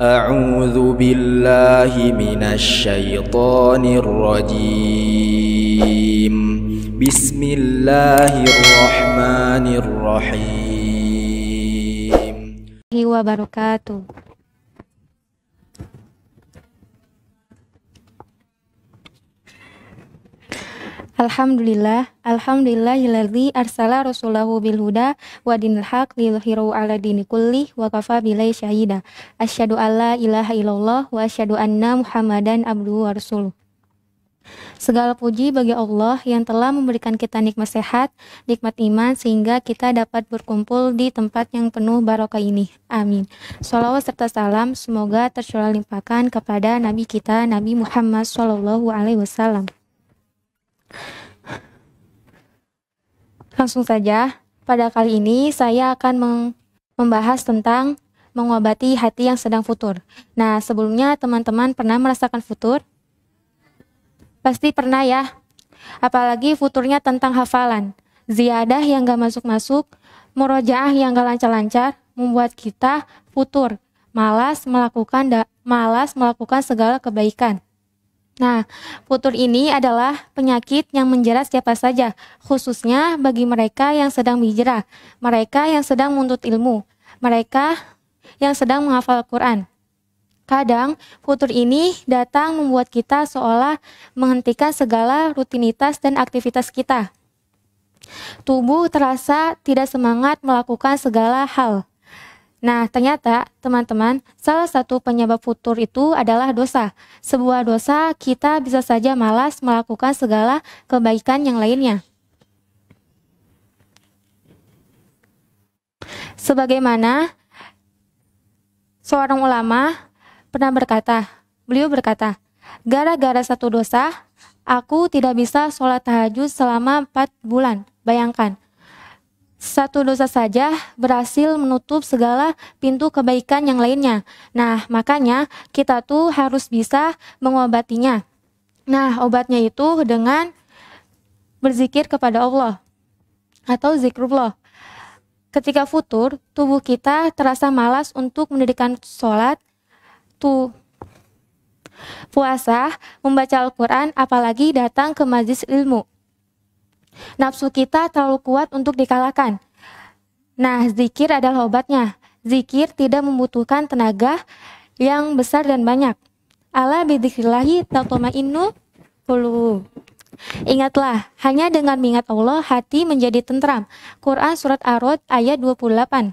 أعوذ بالله من الشيطان الرجيم بسم الله الرحمن الرحيم wabarakatuh. Alhamdulillahilladzi arsala rasulahu bil huda wa dinil haq liyudhhirahu 'ala dini kulli wa kafa billahi syahida. Asyhadu alla ilaha illallah wa asyhadu anna Muhammadan abduhu wa rasuluh. Segala puji bagi Allah yang telah memberikan kita nikmat sehat, nikmat iman sehingga kita dapat berkumpul di tempat yang penuh barokah ini. Amin. Shalawat serta salam semoga tercurah limpahkan kepada Nabi kita Nabi Muhammad SAW. Langsung saja, pada kali ini saya akan membahas tentang mengobati hati yang sedang futur. Nah, sebelumnya teman-teman pernah merasakan futur? Pasti pernah ya, apalagi futurnya tentang hafalan, ziyadah yang gak masuk-masuk, murojaah yang gak lancar-lancar, membuat kita futur, malas melakukan segala kebaikan. Nah, futur ini adalah penyakit yang menjerat siapa saja, khususnya bagi mereka yang sedang berhijrah, mereka yang sedang menuntut ilmu, mereka yang sedang menghafal Al-Quran. Kadang, futur ini datang membuat kita seolah menghentikan segala rutinitas dan aktivitas kita. Tubuh terasa tidak semangat melakukan segala hal. Nah, ternyata teman-teman, salah satu penyebab futur itu adalah dosa. Sebuah dosa kita bisa saja malas melakukan segala kebaikan yang lainnya. Sebagaimana seorang ulama pernah berkata, beliau berkata, gara-gara satu dosa, aku tidak bisa sholat tahajud selama 4 bulan. Bayangkan. Satu dosa saja berhasil menutup segala pintu kebaikan yang lainnya. Nah, makanya kita tuh harus bisa mengobatinya. Nah, obatnya itu dengan berzikir kepada Allah atau zikrullah. Ketika futur, tubuh kita terasa malas untuk mendirikan sholat, puasa, membaca Al-Quran, apalagi datang ke majelis ilmu. Nafsu kita terlalu kuat untuk dikalahkan. Nah, zikir adalah obatnya. Zikir tidak membutuhkan tenaga yang besar dan banyak. Ala bidzikrillahi tatma'innul qulub. Ingatlah, hanya dengan mengingat Allah hati menjadi tentram. Quran surat Ar-Ra'd ayat 28.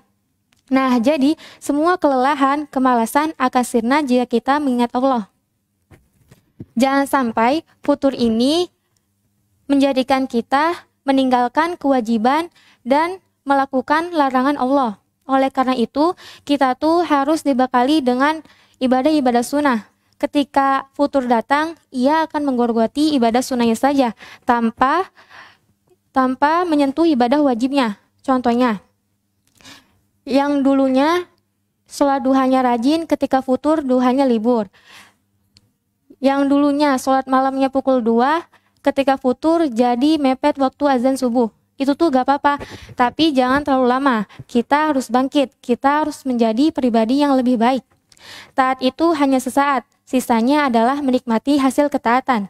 Nah, jadi semua kelelahan, kemalasan akan sirna jika kita mengingat Allah. Jangan sampai futur ini menjadikan kita meninggalkan kewajiban dan melakukan larangan Allah. Oleh karena itu, kita tuh harus dibekali dengan ibadah-ibadah sunnah. Ketika futur datang, ia akan menggorgoti ibadah sunnahnya saja, tanpa menyentuh ibadah wajibnya. Contohnya, yang dulunya sholat duhanya rajin, ketika futur duhanya libur. Yang dulunya sholat malamnya pukul 2, ketika futur jadi mepet waktu azan subuh. Itu tuh gak apa-apa, tapi jangan terlalu lama. Kita harus bangkit, kita harus menjadi pribadi yang lebih baik. Taat itu hanya sesaat, sisanya adalah menikmati hasil ketaatan.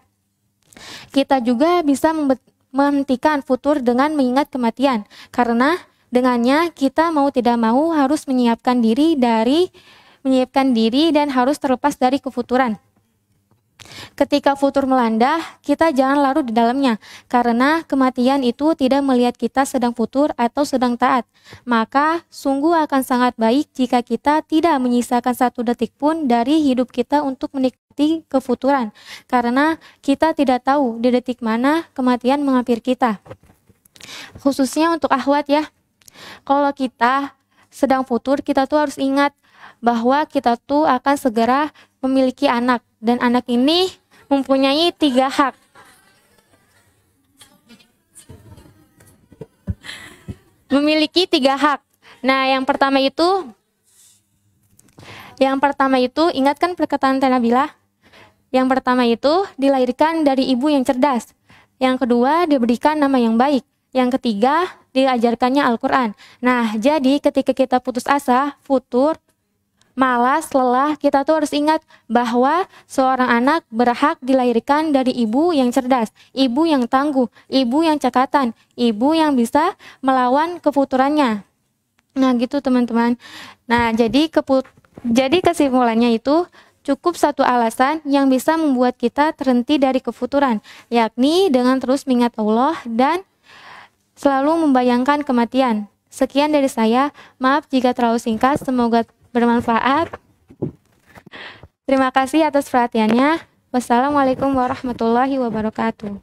Kita juga bisa menghentikan futur dengan mengingat kematian, karena dengannya kita mau tidak mau harus menyiapkan diri dan harus terlepas dari kefuturan. Ketika futur melanda, kita jangan larut di dalamnya, karena kematian itu tidak melihat kita sedang futur atau sedang taat. Maka, sungguh akan sangat baik jika kita tidak menyisakan 1 detik pun dari hidup kita untuk menikmati kefuturan, karena kita tidak tahu di detik mana kematian menghampiri kita. Khususnya untuk akhwat ya, kalau kita sedang futur, kita tuh harus ingat bahwa kita tuh akan segera memiliki anak, dan anak ini mempunyai 3 hak. Memiliki 3 hak. Nah, yang pertama itu ingatkan perkataan Nabilah, Yang pertama itu dilahirkan dari ibu yang cerdas. Yang kedua diberikan nama yang baik. Yang ketiga diajarkannya Al-Quran. Nah, jadi ketika kita putus asa, futur, malas, lelah, kita tuh harus ingat bahwa seorang anak berhak dilahirkan dari ibu yang cerdas, ibu yang tangguh, ibu yang cekatan, ibu yang bisa melawan kefuturannya. Nah, gitu teman-teman. Nah, jadi kesimpulannya itu cukup satu alasan yang bisa membuat kita terhenti dari kefuturan, yakni dengan terus mengingat Allah dan selalu membayangkan kematian. Sekian dari saya, maaf jika terlalu singkat, semoga bermanfaat. Terima kasih atas perhatiannya. Wassalamualaikum warahmatullahi wabarakatuh.